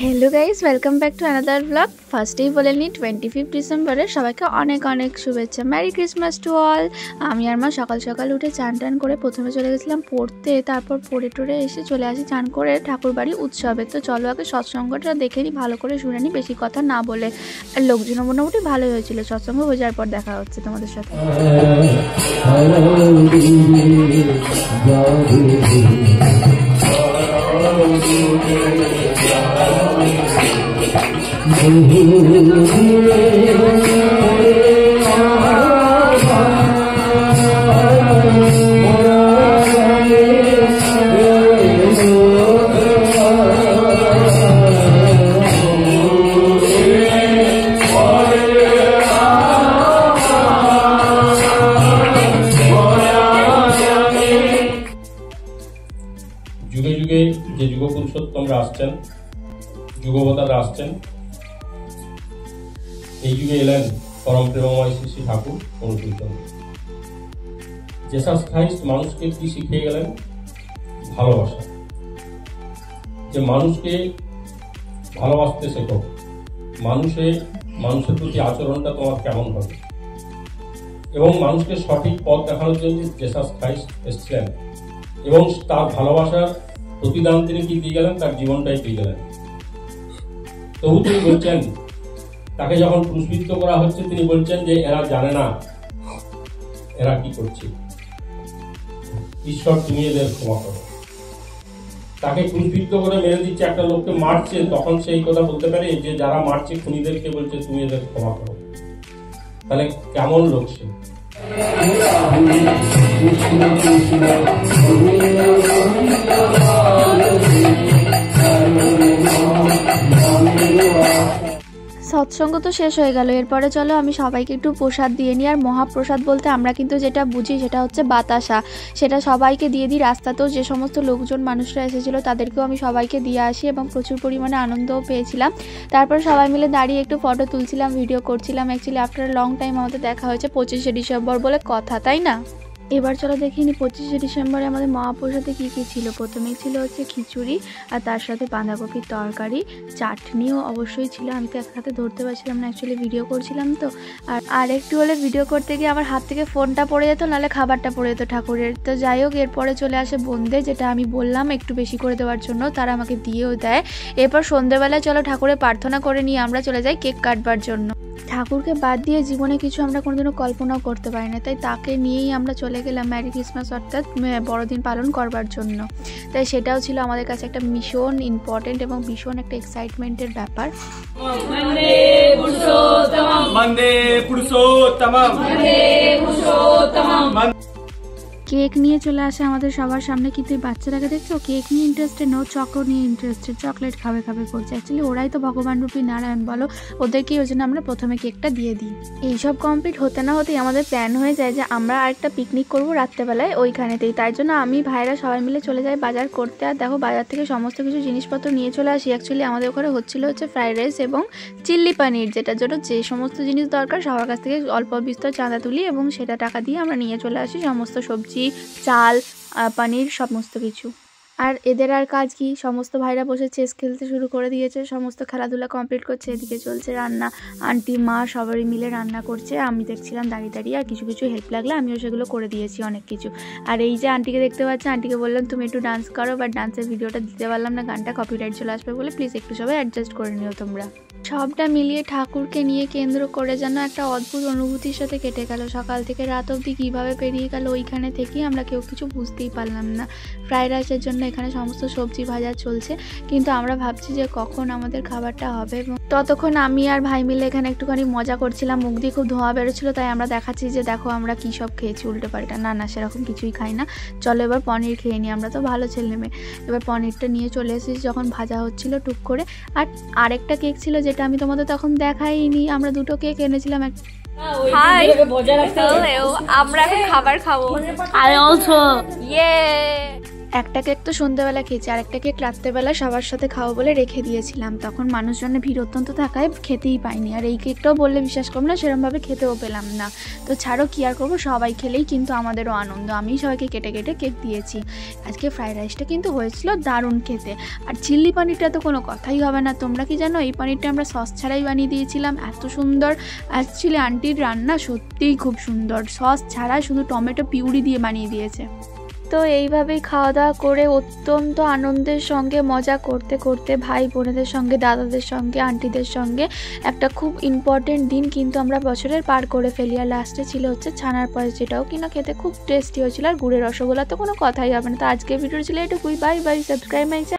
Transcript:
Hello guys welcome back to another blog. फार्स्टे ही बोले नी 25 डिसेम्बर सबाइके अनेक अनेक शुभेच्छा, मैरी क्रिसमास टू ऑल। आमी आर मा सकाल सकाल उठे चान टान करे प्रथमे चले गेছিলাম পড়তে, তারপর পড়ে টড়ে এসে চলে আসি চান করে ঠাকুর বাড়ি উৎসবে। তো চলো আগে সৎসঙ্গটা দেখে নি, ভালো করে শুনে নি, বেশি কথা না বলে। আর লোকজন মোটামুটি ভালোই হয়েছিল। সৎসঙ্গ হয়ে যাওয়ার পর দেখা হচ্ছে তোমাদের সাথে। যুগে যুগে যে যুগ পুরুষোত্তমরা আসছেন, যুগবতারা আসছেন, এই যুগে এলেন পরম প্রেমময় শ্রী শ্রী ঠাকুর অনুকীর্তন। জেসাস খ্রাইস্ট মানুষকে কি শিখিয়ে গেলেন? ভালোবাসা। যে মানুষকে ভালোবাসতে শেখো, মানুষের প্রতি আচরণটা তোমার কেমন হবে, এবং মানুষকে সঠিক পথ দেখানোর জন্য জেসাস খ্রাইস্ট এসেছিলেন, এবং তার ভালোবাসার প্রতিদান তিনি কি দিয়ে গেলেন? তার জীবনটাই দিয়ে গেলেন। তবু তিনি বলছেন, তাকে যখন ক্রুশবিদ্ধ করা হচ্ছে তিনি বলছেন যে এরা জানে না এরা কি করছে, ঈশ্বর তুমি এদের ক্ষমা করো। তাকে ক্রুশবিদ্ধ করে মেরে দিচ্ছে, একটা লোককে মারছে, তখন সেই কথা বলতে পারে যে যারা মারছে খুনিদেরকে বলছে তুমি এদের ক্ষমা করো। তাহলে কেমন লোক সে? সৎসঙ্গ তো শেষ হয়ে গেল। এরপরে চলো আমি সবাইকে একটু প্রসাদ দিয়ে নিই। আর মহাপ্রসাদ বলতে আমরা কিন্তু যেটা বুঝি সেটা হচ্ছে বাতাসা, সেটা সবাইকে দিয়ে দিই। রাস্তাতেও যে সমস্ত লোকজন মানুষরা এসেছিলো তাদেরকেও আমি সবাইকে দিয়ে আসি, এবং প্রচুর পরিমাণে আনন্দও পেয়েছিলাম। তারপর সবাই মিলে দাঁড়িয়ে একটু ফটো তুলছিলাম, ভিডিও করছিলাম। অ্যাকচুয়ালি আফটার লং টাইম আমাদের দেখা হয়েছে 25শে ডিসেম্বর বলে কথা, তাই না? এবার চলো দেখিনি 25শে ডিসেম্বরে আমাদের মহাপ্রসাদে কী কী ছিল। প্রথমেই ছিল হচ্ছে খিচুড়ি, আর তার সাথে বাঁধাকপির তরকারি, চাটনিও অবশ্যই ছিল। আমি তো একসাথে ধরতে পারছিলাম না, অ্যাকচুয়ালি ভিডিও করছিলাম তো। আর একটু হলে ভিডিও করতে গিয়ে আমার হাত থেকে ফোনটা পড়ে যেত, নাহলে খাবারটা পড়ে যেত ঠাকুরের। তো যাই হোক, এরপরে চলে আসে বোঁদে, যেটা আমি বললাম একটু বেশি করে দেওয়ার জন্য, তারা আমাকে দিয়েও দেয়। এরপর সন্ধ্যেবেলায় চলো ঠাকুরের প্রার্থনা করে নিয়ে আমরা চলে যাই কেক কাটবার জন্য। ঠাকুরকে বাদ দিয়ে জীবনে কিছু আমরা কোনোদিনও কল্পনাও করতে পারি না, তাই তাকে নিয়েই আমরা চলে গেলাম ম্যারি ক্রিসমাস অর্থাৎ বড়দিন পালন করবার জন্য। তাই সেটাও ছিল আমাদের কাছে একটা ভীষণ ইম্পর্টেন্ট এবং ভীষণ একটা এক্সাইটমেন্টের ব্যাপার। কেক নিয়ে চলে আসে আমাদের সবার সামনে, কিন্তু এই বাচ্চাটাকে দেখছো কেক নিয়ে ইন্টারেস্টেড না, চকো নিয়ে ইন্টারেস্টেড, চকলেট খাবে করছে। অ্যাকচুয়ালি ওরাই তো ভগবান রূপী নারায়ণ বলো, ওদেরকেই ওই জন্য আমরা প্রথমে কেকটা দিয়ে দিই। এইসব কমপ্লিট হতে না হতেই আমাদের প্ল্যান হয়ে যায় যে আমরা আরেকটা পিকনিক করবো রাত্রেবেলায় ওইখানেতেই। তাই জন্য আমি ভাইরা সবাই মিলে চলে যাই বাজার করতে। আর দেখো বাজার থেকে সমস্ত কিছু জিনিসপত্র নিয়ে চলে আসি। অ্যাকচুয়ালি আমাদের ওখানে হচ্ছে ফ্রাইড রাইস এবং চিল্লি পানির, যেটার জন্য যে সমস্ত জিনিস দরকার সবার কাছ থেকে অল্প বিস্তর চাঁদা তুলি, এবং সেটা টাকা দিয়ে আমরা নিয়ে চলে আসি সমস্ত সবজি, চাল, পানির, সমস্ত কিছু। আর এদের আর কাজ কি, সমস্ত ভাইরা বসে চেস খেলতে শুরু করে দিয়েছে, সমস্ত খেলাধুলা কমপ্লিট করছে। এদিকে চলছে রান্না, আন্টি মা সবাই মিলে রান্না করছে, আমি দেখছিলাম দাঁড়িয়ে দাঁড়িয়ে। আর কিছু কিছু হেল্প লাগলে আমিও সেগুলো করে দিয়েছি অনেক কিছু। আর এই যে আন্টিকে দেখতে পাচ্ছি, আন্টিকে বললাম তুমি একটু ডান্স করো, বাট ডান্সের ভিডিওটা দিতে পারলাম না, গানটা কপিরাইট চলে আসবে বলে, প্লিজ একটু সবাই অ্যাডজাস্ট করে নিও তোমরা। সবটা মিলিয়ে ঠাকুরকে নিয়ে কেন্দ্র করে যেন একটা অদ্ভুত অনুভূতির সাথে কেটে গেল। সকাল থেকে রাত অবধি কীভাবে পেরিয়ে গেল ওইখানে থেকেই আমরা কেউ কিছু বুঝতেই পারলাম না। ফ্রাইড রাইসের জন্য এখানে সমস্ত সবজি ভাজা চলছে, কিন্তু আমরা ভাবছি যে কখন আমাদের খাবারটা হবে। এবং ততক্ষণ আমি আর ভাই মিলে এখানে একটুখানি মজা করছিলাম, মুখ দিয়ে খুব ধোঁয়া বেরোচ্ছিলো, তাই আমরা দেখাচ্ছি যে দেখো আমরা কী সব খেয়েছি উল্টো পাল্টা। না সেরকম কিছুই খাই না, চলো এবার পনির খেয়ে নিই, আমরা তো ভালো ছেলে মেয়ে। এবার পনিরটা নিয়ে চলে এসেছি যখন ভাজা হচ্ছিলো টুক করে। আর আরেকটা কেক ছিল যেটা আমি তোমাদের তখন দেখাইনি, আমরা দুটো কেক এনেছিলাম। হাই, হ্যালো, আমরা এখন খাবার খাবো। আই অলসো, ইয়ে একটা কেক তো সন্ধ্যাবেলা খেয়েছি, আর একটা কেক রাত্রেবেলা সবার সাথে খাওয়া বলে রেখে দিয়েছিলাম। তখন মানুষজনের ভিড় অত্যন্ত থাকায় খেতেই পাইনি। আর এই কেকটাও বললে বিশ্বাস করবো না, সেরকমভাবে খেতেও পেলাম না। তো ছাড়ো, কী আর করবো, সবাই খেলেই কিন্তু আমাদেরও আনন্দ। আমি সবাইকে কেটে কেটে কেক দিয়েছি। আজকে ফ্রাইড রাইসটা কিন্তু হয়েছিল দারুণ খেতে। আর চিল্লি পনিরটা তো কোনো কথাই হবে না। তোমরা কি জানো, এই পনিরটা আমরা সস ছাড়াই বানিয়ে দিয়েছিলাম, এত সুন্দর। অ্যাকচুয়ালি আন্টির রান্না সত্যিই খুব সুন্দর, সস ছাড়া শুধু টমেটো পিউরি দিয়ে বানিয়ে দিয়েছে। তো এইভাবেই খাওয়া দাওয়া করে অত্যন্ত আনন্দের সঙ্গে মজা করতে করতে ভাই বোনেদের সঙ্গে, দাদাদের সঙ্গে, আন্টিদের সঙ্গে একটা খুব ইম্পর্টেন্ট দিন কিন্তু আমরা বছরের পার করে ফেলি। আর লাস্টে ছিল হচ্ছে ছানার পায়েস, যেটাও কিনা খেতে খুব টেস্টি হয়েছিল। আর গুড়ের রসগোল্লা তো কোনো কথাই হবে না। তো আজকের ভিডিও ছিল এটুকুই। Bye bye, subscribe my channel.